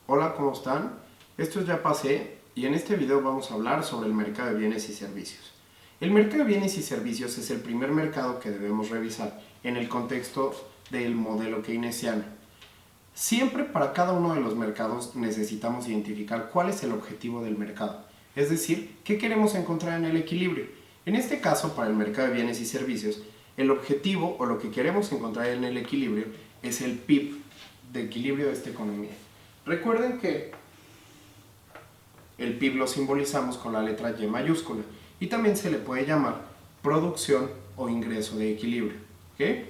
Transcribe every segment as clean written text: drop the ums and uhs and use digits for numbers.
Hola, ¿cómo están? Esto es Ya Pasé y en este video vamos a hablar sobre el mercado de bienes y servicios. El mercado de bienes y servicios es el primer mercado que debemos revisar en el contexto del modelo keynesiano. Siempre para cada uno de los mercados necesitamos identificar cuál es el objetivo del mercado, es decir, qué queremos encontrar en el equilibrio. En este caso, para el mercado de bienes y servicios, el objetivo o lo que queremos encontrar en el equilibrio es el PIB de equilibrio de esta economía. Recuerden que el PIB lo simbolizamos con la letra Y mayúscula y también se le puede llamar producción o ingreso de equilibrio. ¿Ok?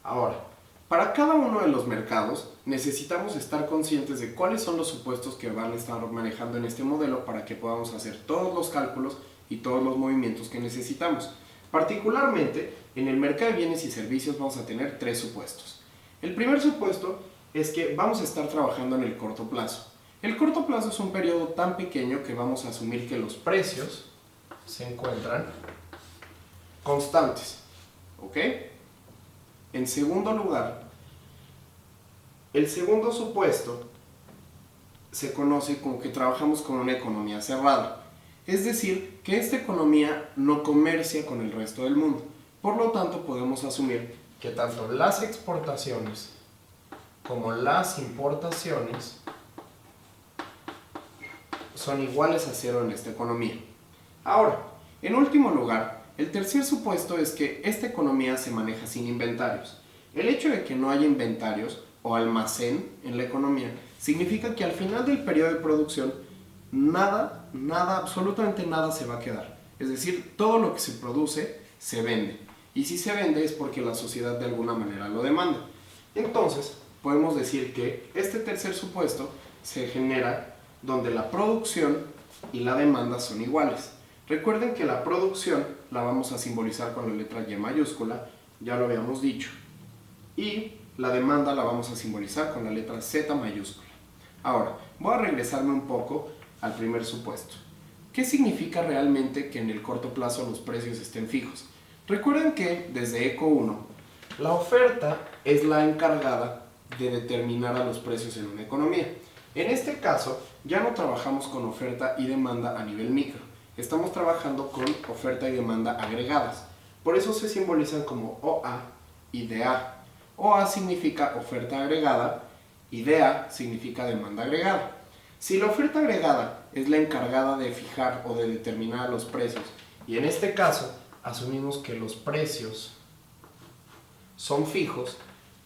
Ahora, para cada uno de los mercados necesitamos estar conscientes de cuáles son los supuestos que van a estar manejando en este modelo para que podamos hacer todos los cálculos y todos los movimientos que necesitamos. Particularmente, en el mercado de bienes y servicios vamos a tener tres supuestos. El primer supuesto es que vamos a estar trabajando en el corto plazo. El corto plazo es un periodo tan pequeño que vamos a asumir que los precios se encuentran constantes. ¿Ok? En segundo lugar, el segundo supuesto se conoce como que trabajamos con una economía cerrada. Es decir, que esta economía no comercia con el resto del mundo. Por lo tanto, podemos asumir que tanto las exportaciones como las importaciones son iguales a cero en esta economía. Ahora, en último lugar, el tercer supuesto es que esta economía se maneja sin inventarios. El hecho de que no haya inventarios o almacén en la economía significa que al final del periodo de producción absolutamente nada se va a quedar. Es decir, todo lo que se produce se vende. Y si se vende es porque la sociedad de alguna manera lo demanda. Entonces, podemos decir que este tercer supuesto se genera donde la producción y la demanda son iguales. Recuerden que la producción la vamos a simbolizar con la letra Y mayúscula, ya lo habíamos dicho, y la demanda la vamos a simbolizar con la letra Z mayúscula. Ahora, voy a regresarme un poco al primer supuesto. ¿Qué significa realmente que en el corto plazo los precios estén fijos? Recuerden que desde ECO 1, la oferta es la encargada de determinar a los precios en una economía. En este caso, ya no trabajamos con oferta y demanda a nivel micro. Estamos trabajando con oferta y demanda agregadas. Por eso se simbolizan como OA y DA. OA significa oferta agregada y DA significa demanda agregada. Si la oferta agregada es la encargada de fijar o de determinar los precios, y en este caso asumimos que los precios son fijos,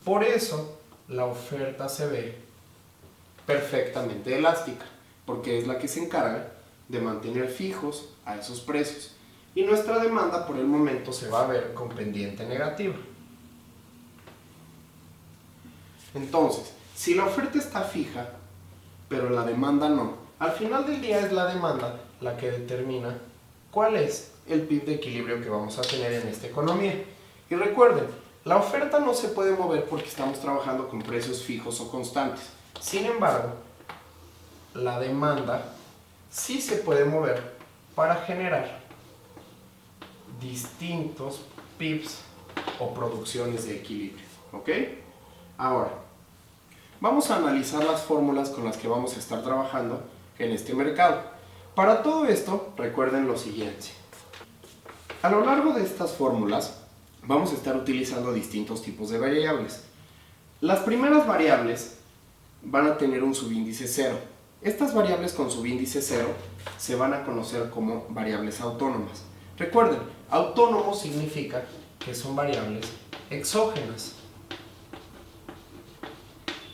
por eso la oferta se ve perfectamente elástica, porque es la que se encarga de mantener fijos a esos precios. Y nuestra demanda por el momento se va a ver con pendiente negativa. Entonces, si la oferta está fija, pero la demanda no, al final del día es la demanda la que determina cuál es el PIB de equilibrio que vamos a tener en esta economía. Y recuerden, la oferta no se puede mover porque estamos trabajando con precios fijos o constantes. Sin embargo, la demanda sí se puede mover para generar distintos PIBs o producciones de equilibrio. ¿Ok? Ahora, vamos a analizar las fórmulas con las que vamos a estar trabajando en este mercado. Para todo esto, recuerden lo siguiente. A lo largo de estas fórmulas, vamos a estar utilizando distintos tipos de variables. Las primeras variables van a tener un subíndice 0. Estas variables con subíndice 0 se van a conocer como variables autónomas. Recuerden, autónomo significa que son variables exógenas.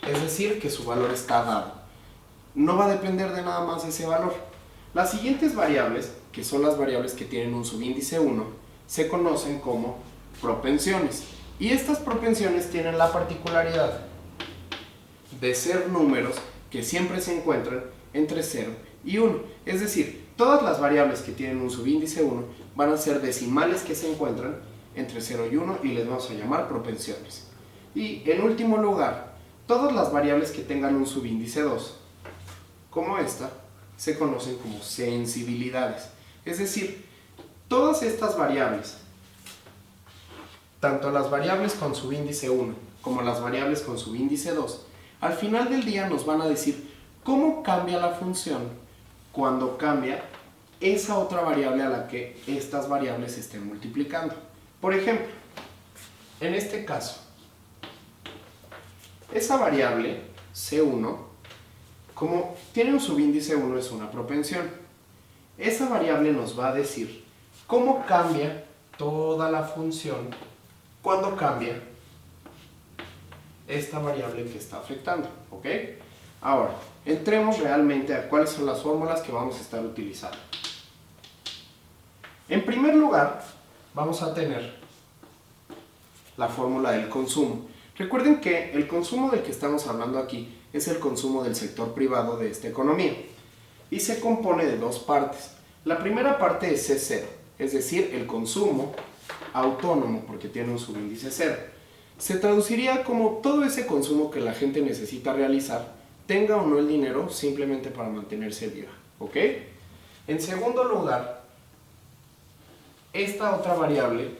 Es decir, que su valor está dado. No va a depender de nada más ese valor. Las siguientes variables, que son las variables que tienen un subíndice 1, se conocen como propensiones. Y estas propensiones tienen la particularidad de ser números que siempre se encuentran entre 0 y 1. Es decir, todas las variables que tienen un subíndice 1 van a ser decimales que se encuentran entre 0 y 1 y les vamos a llamar propensiones. Y en último lugar, todas las variables que tengan un subíndice 2, como esta, se conocen como sensibilidades. Es decir, todas estas variables, tanto las variables con subíndice 1 como las variables con subíndice 2, al final del día nos van a decir ¿Cómo cambia la función cuando cambia esa otra variable a la que estas variables se estén multiplicando? Por ejemplo, en este caso, esa variable C1, como tiene un subíndice 1, es una propensión. Esa variable nos va a decir cómo cambia toda la función cuando cambia esta variable que está afectando, ¿ok? Ahora, entremos realmente a cuáles son las fórmulas que vamos a estar utilizando. En primer lugar, vamos a tener la fórmula del consumo. Recuerden que el consumo del que estamos hablando aquí es el consumo del sector privado de esta economía y se compone de dos partes. La primera parte es C0, es decir, el consumo autónomo, porque tiene un subíndice 0. Se traduciría como todo ese consumo que la gente necesita realizar, tenga o no el dinero, simplemente para mantenerse viva, ¿ok? En segundo lugar, esta otra variable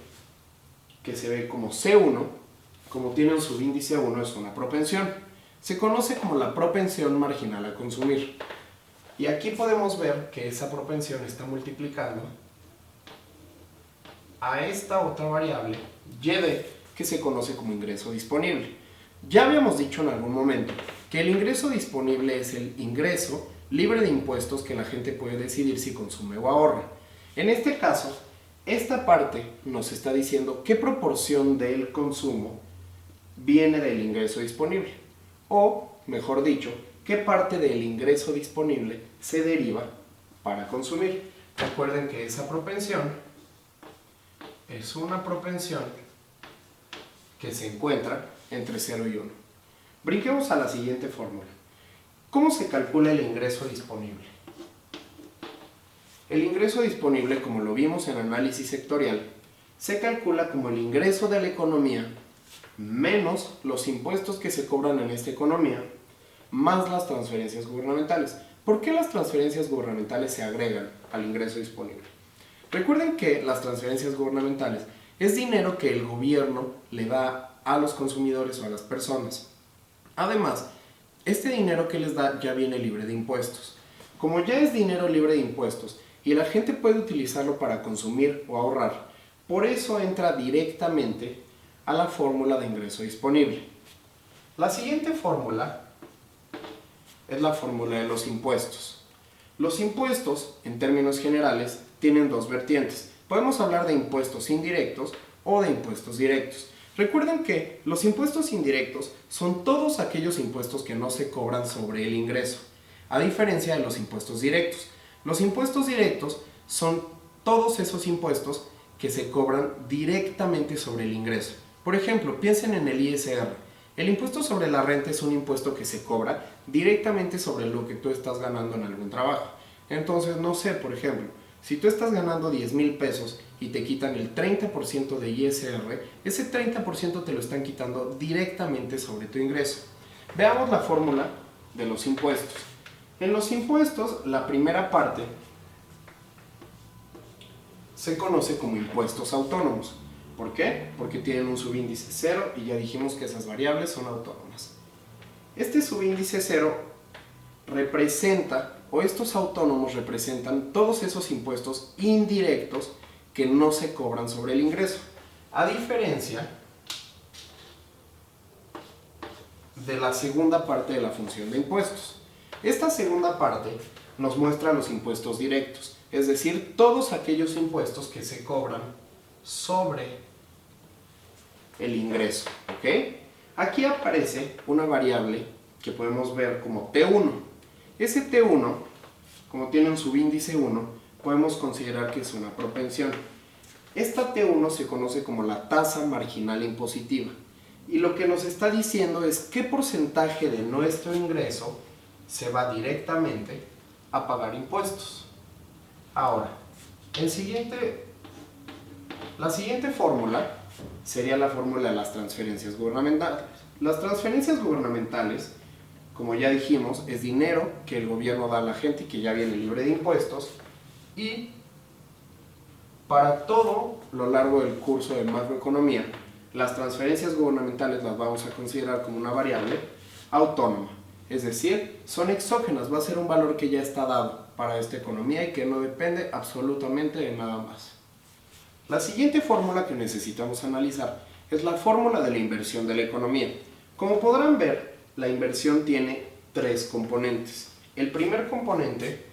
que se ve como C1, como tiene un subíndice 1, es una propensión. Se conoce como la propensión marginal a consumir. Y aquí podemos ver que esa propensión está multiplicando a esta otra variable, YD, que se conoce como ingreso disponible. Ya habíamos dicho en algún momento que el ingreso disponible es el ingreso libre de impuestos que la gente puede decidir si consume o ahorra. En este caso, esta parte nos está diciendo qué proporción del consumo viene del ingreso disponible, o mejor dicho, qué parte del ingreso disponible se deriva para consumir. Recuerden que esa propensión es una propensión que se encuentra entre 0 y 1. Brinquemos a la siguiente fórmula. ¿Cómo se calcula el ingreso disponible? El ingreso disponible, como lo vimos en análisis sectorial, se calcula como el ingreso de la economía menos los impuestos que se cobran en esta economía, más las transferencias gubernamentales. ¿Por qué las transferencias gubernamentales se agregan al ingreso disponible? Recuerden que las transferencias gubernamentales es dinero que el gobierno le da a los consumidores o a las personas. Además, este dinero que les da ya viene libre de impuestos. Como ya es dinero libre de impuestos y la gente puede utilizarlo para consumir o ahorrar, por eso entra directamente a la fórmula de ingreso disponible. La siguiente fórmula es la fórmula de los impuestos. Los impuestos, en términos generales, tienen dos vertientes. Podemos hablar de impuestos indirectos o de impuestos directos. Recuerden que los impuestos indirectos son todos aquellos impuestos que no se cobran sobre el ingreso, a diferencia de los impuestos directos. Los impuestos directos son todos esos impuestos que se cobran directamente sobre el ingreso. Por ejemplo, piensen en el ISR. El impuesto sobre la renta es un impuesto que se cobra directamente sobre lo que tú estás ganando en algún trabajo. Entonces, no sé, por ejemplo, si tú estás ganando 10,000 pesos y te quitan el 30% de ISR, ese 30% te lo están quitando directamente sobre tu ingreso. Veamos la fórmula de los impuestos. En los impuestos, la primera parte se conoce como impuestos autónomos. ¿Por qué? Porque tienen un subíndice 0 y ya dijimos que esas variables son autónomas. Este subíndice 0 representa, o estos autónomos representan todos esos impuestos indirectos que no se cobran sobre el ingreso, a diferencia de la segunda parte de la función de impuestos. Esta segunda parte nos muestra los impuestos directos, es decir, todos aquellos impuestos que se cobran sobre el ingreso, ¿ok? Aquí aparece una variable que podemos ver como T1. Ese T1, como tiene un subíndice 1, podemos considerar que es una propensión. Esta T1 se conoce como la tasa marginal impositiva. Y lo que nos está diciendo es qué porcentaje de nuestro ingreso se va directamente a pagar impuestos. Ahora, la siguiente fórmula sería la fórmula de las transferencias gubernamentales. Las transferencias gubernamentales, como ya dijimos, es dinero que el gobierno da a la gente y que ya viene libre de impuestos, y para todo lo largo del curso de macroeconomía, las transferencias gubernamentales las vamos a considerar como una variable autónoma. es decir, son exógenas, va a ser un valor que ya está dado para esta economía y que no depende absolutamente de nada más. La siguiente fórmula que necesitamos analizar es la fórmula de la inversión de la economía. Como podrán ver, la inversión tiene tres componentes. El primer componente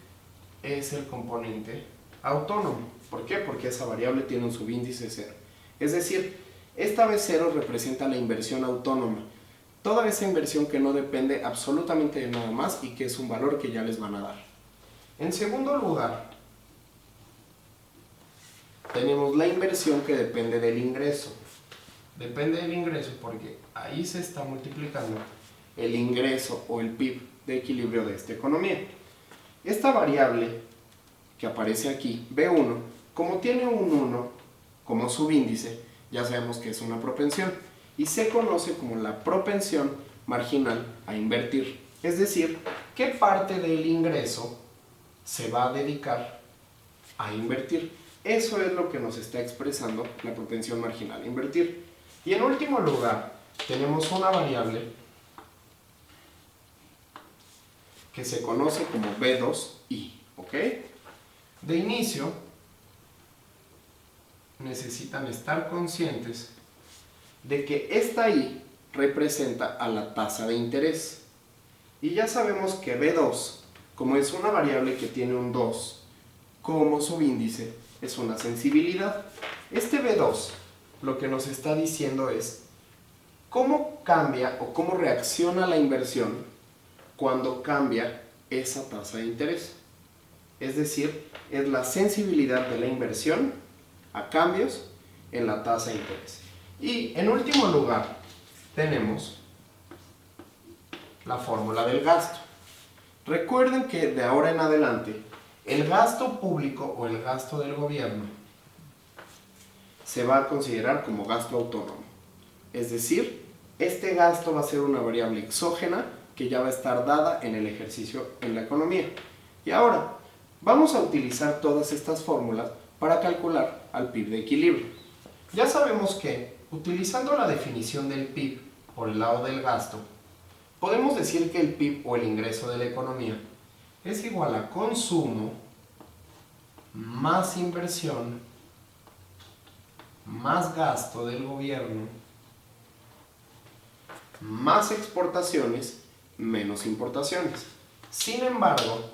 es el componente autónomo. ¿Por qué? Porque esa variable tiene un subíndice 0. Es decir, esta vez 0 representa la inversión autónoma. Toda esa inversión que no depende absolutamente de nada más y que es un valor que ya les van a dar. En segundo lugar, tenemos la inversión que depende del ingreso. Depende del ingreso porque ahí se está multiplicando el ingreso o el PIB de equilibrio de esta economía. Esta variable que aparece aquí, B1, como tiene un 1 como subíndice, ya sabemos que es una propensión y se conoce como la propensión marginal a invertir. Es decir, ¿qué parte del ingreso se va a dedicar a invertir? Eso es lo que nos está expresando la propensión marginal a invertir. Y en último lugar, tenemos una variable que se conoce como B2i, ¿ok? De inicio, necesitan estar conscientes de que esta i representa a la tasa de interés. Y ya sabemos que B2, como es una variable que tiene un 2 como subíndice, es una sensibilidad. Este B2 lo que nos está diciendo es cómo cambia o cómo reacciona la inversión cuando cambia esa tasa de interés. Es decir, es la sensibilidad de la inversión a cambios en la tasa de interés. Y en último lugar, tenemos la fórmula del gasto. Recuerden que de ahora en adelante, el gasto público o el gasto del gobierno se va a considerar como gasto autónomo. Es decir, este gasto va a ser una variable exógena que ya va a estar dada en el ejercicio en la economía. Y ahora, vamos a utilizar todas estas fórmulas para calcular al PIB de equilibrio. Ya sabemos que, utilizando la definición del PIB por el lado del gasto, podemos decir que el PIB o el ingreso de la economía es igual a consumo más inversión más gasto del gobierno más exportaciones menos importaciones. Sin embargo,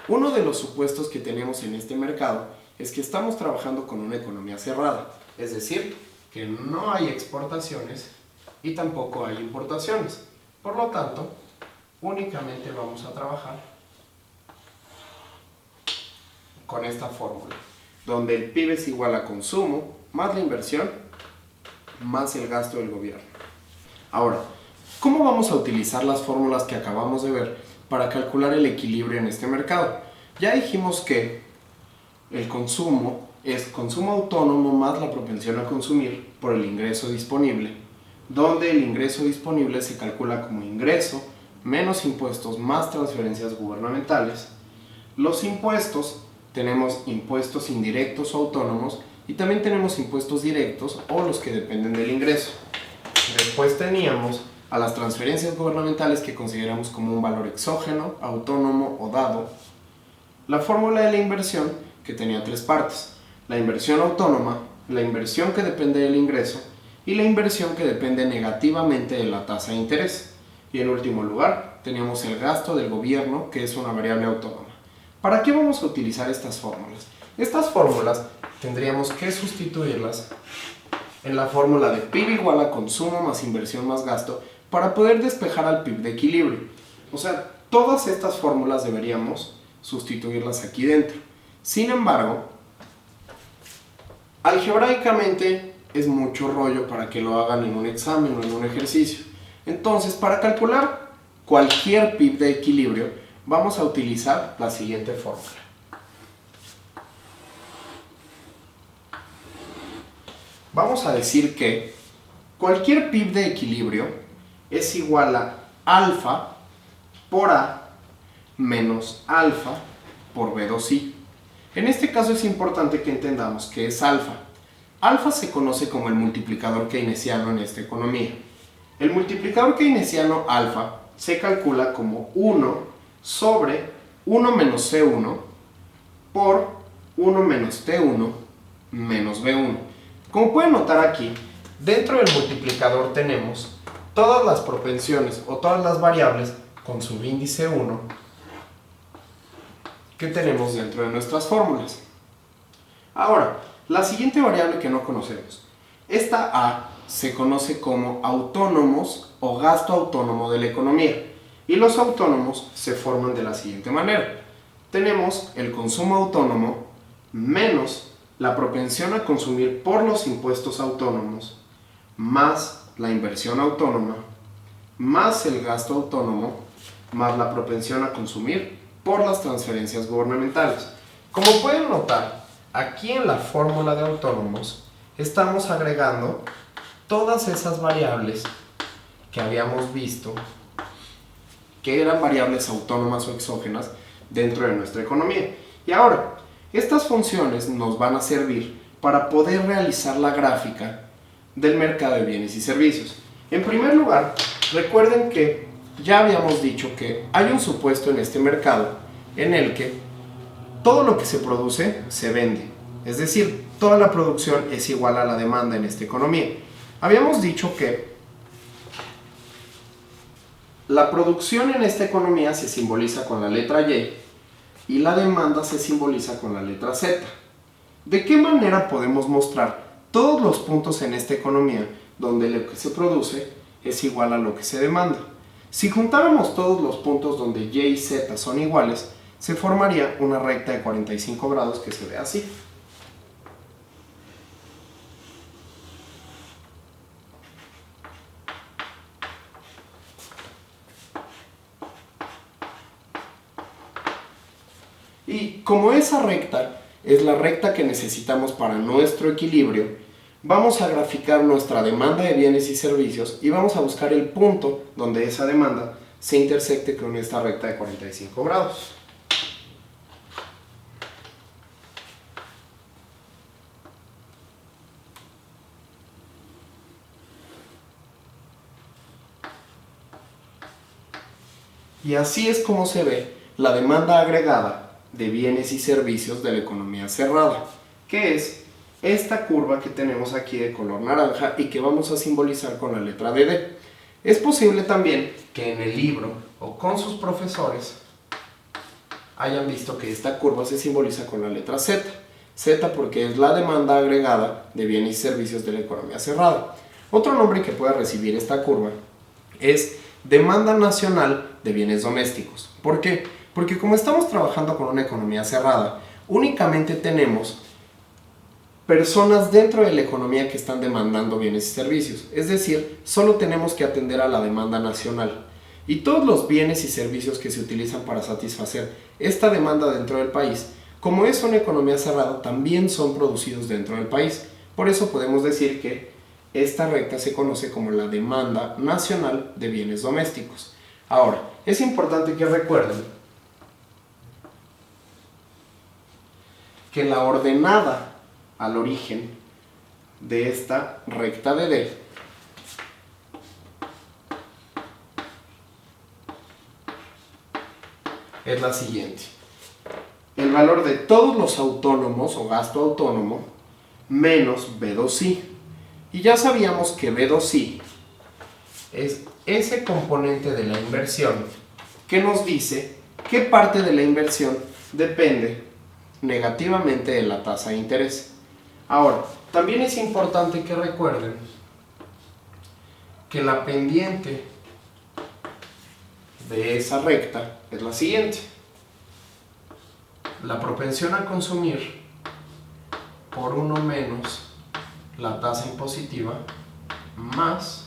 uno de los supuestos que tenemos en este mercado es que estamos trabajando con una economía cerrada, es decir, que no hay exportaciones y tampoco hay importaciones. Por lo tanto, únicamente vamos a trabajar con esta fórmula, donde el PIB es igual a consumo más la inversión más el gasto del gobierno. Ahora, ¿cómo vamos a utilizar las fórmulas que acabamos de ver para calcular el equilibrio en este mercado? Ya dijimos que el consumo es consumo autónomo más la propensión a consumir por el ingreso disponible, donde el ingreso disponible se calcula como ingreso menos impuestos más transferencias gubernamentales. Los impuestos, tenemos impuestos indirectos o autónomos y también tenemos impuestos directos o los que dependen del ingreso. Después teníamos a las transferencias gubernamentales que consideramos como un valor exógeno, autónomo o dado. La fórmula de la inversión que tenía tres partes: la inversión autónoma, la inversión que depende del ingreso y la inversión que depende negativamente de la tasa de interés. Y en último lugar teníamos el gasto del gobierno, que es una variable autónoma. ¿Para qué vamos a utilizar estas fórmulas? Estas fórmulas tendríamos que sustituirlas en la fórmula de PIB igual a consumo más inversión más gasto para poder despejar al PIB de equilibrio. O sea, todas estas fórmulas deberíamos sustituirlas aquí dentro. Sin embargo, algebraicamente es mucho rollo para que lo hagan en un examen o en un ejercicio. Entonces, para calcular cualquier PIB de equilibrio, vamos a utilizar la siguiente fórmula. Vamos a decir que cualquier PIB de equilibrio es igual a alfa por A menos alfa por B2i. En este caso es importante que entendamos qué es alfa. Alfa se conoce como el multiplicador keynesiano en esta economía. El multiplicador keynesiano alfa se calcula como 1 sobre 1 menos C1 por 1 menos T1 menos B1. Como pueden notar aquí, dentro del multiplicador tenemos todas las propensiones o todas las variables con subíndice 1 que tenemos dentro de nuestras fórmulas. Ahora, la siguiente variable que no conocemos. Esta A se conoce como autónomos o gasto autónomo de la economía. Y los autónomos se forman de la siguiente manera. Tenemos el consumo autónomo menos la propensión a consumir por los impuestos autónomos más la inversión autónoma más el gasto autónomo más la propensión a consumir por las transferencias gubernamentales. Como pueden notar, aquí en la fórmula de autónomos estamos agregando todas esas variables que habíamos visto que eran variables autónomas o exógenas dentro de nuestra economía. Y ahora, estas funciones nos van a servir para poder realizar la gráfica del mercado de bienes y servicios. En primer lugar, recuerden que ya habíamos dicho que hay un supuesto en este mercado en el que todo lo que se produce se vende. Es decir, toda la producción es igual a la demanda en esta economía. Habíamos dicho que la producción en esta economía se simboliza con la letra Y y la demanda se simboliza con la letra Z. ¿De qué manera podemos mostrar todos los puntos en esta economía donde lo que se produce es igual a lo que se demanda? Si juntáramos todos los puntos donde Y y Z son iguales, se formaría una recta de 45 grados que se ve así. Y como esa recta es la recta que necesitamos para nuestro equilibrio, vamos a graficar nuestra demanda de bienes y servicios y vamos a buscar el punto donde esa demanda se intersecte con esta recta de 45 grados. Y así es como se ve la demanda agregada de bienes y servicios de la economía cerrada, que es esta curva que tenemos aquí de color naranja y que vamos a simbolizar con la letra D. Es posible también que en el libro o con sus profesores hayan visto que esta curva se simboliza con la letra Z. Z porque es la demanda agregada de bienes y servicios de la economía cerrada. Otro nombre que puede recibir esta curva es demanda nacional de bienes domésticos. ¿Por qué? Porque como estamos trabajando con una economía cerrada, únicamente tenemos personas dentro de la economía que están demandando bienes y servicios. Es decir, solo tenemos que atender a la demanda nacional. Y todos los bienes y servicios que se utilizan para satisfacer esta demanda dentro del país, como es una economía cerrada, también son producidos dentro del país. Por eso podemos decir que esta recta se conoce como la demanda nacional de bienes domésticos. Ahora, es importante que recuerden que la ordenada al origen de esta recta de D es la siguiente. El valor de todos los autónomos o gasto autónomo menos B2I. Y ya sabíamos que B2I es ese componente de la inversión que nos dice qué parte de la inversión depende negativamente de la tasa de interés. Ahora, también es importante que recuerden que la pendiente de esa recta es la siguiente. La propensión a consumir por 1 menos la tasa impositiva más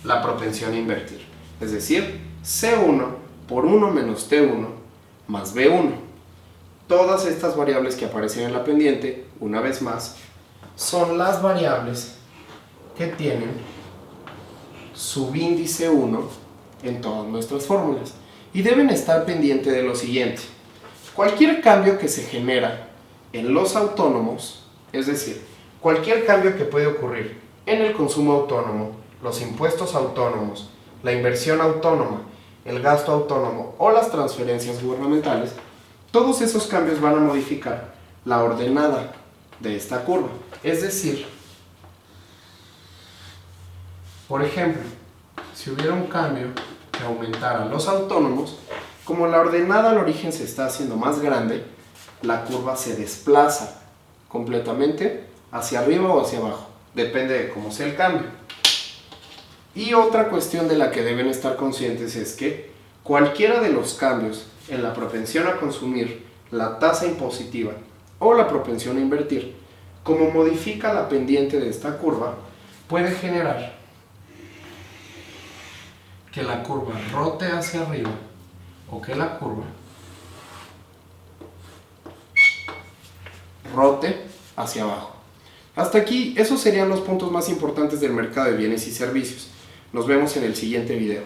la propensión a invertir. Es decir, C1 por 1 menos T1 más B1. Todas estas variables que aparecen en la pendiente, una vez más, son las variables que tienen subíndice 1 en todas nuestras fórmulas. Y deben estar pendientes de lo siguiente. Cualquier cambio que se genera en los autónomos, es decir, cualquier cambio que puede ocurrir en el consumo autónomo, los impuestos autónomos la inversión autónoma, el gasto autónomo o las transferencias gubernamentales, todos esos cambios van a modificar la ordenada de esta curva. Es decir, por ejemplo, si hubiera un cambio que aumentara los autónomos, como la ordenada al origen se está haciendo más grande, la curva se desplaza completamente hacia arriba o hacia abajo, depende de cómo sea el cambio. Y otra cuestión de la que deben estar conscientes es que cualquiera de los cambios en la propensión a consumir, la tasa impositiva o la propensión a invertir, como modifica la pendiente de esta curva, puede generar que la curva rote hacia arriba o que la curva rote hacia abajo. Hasta aquí, esos serían los puntos más importantes del mercado de bienes y servicios. Nos vemos en el siguiente video.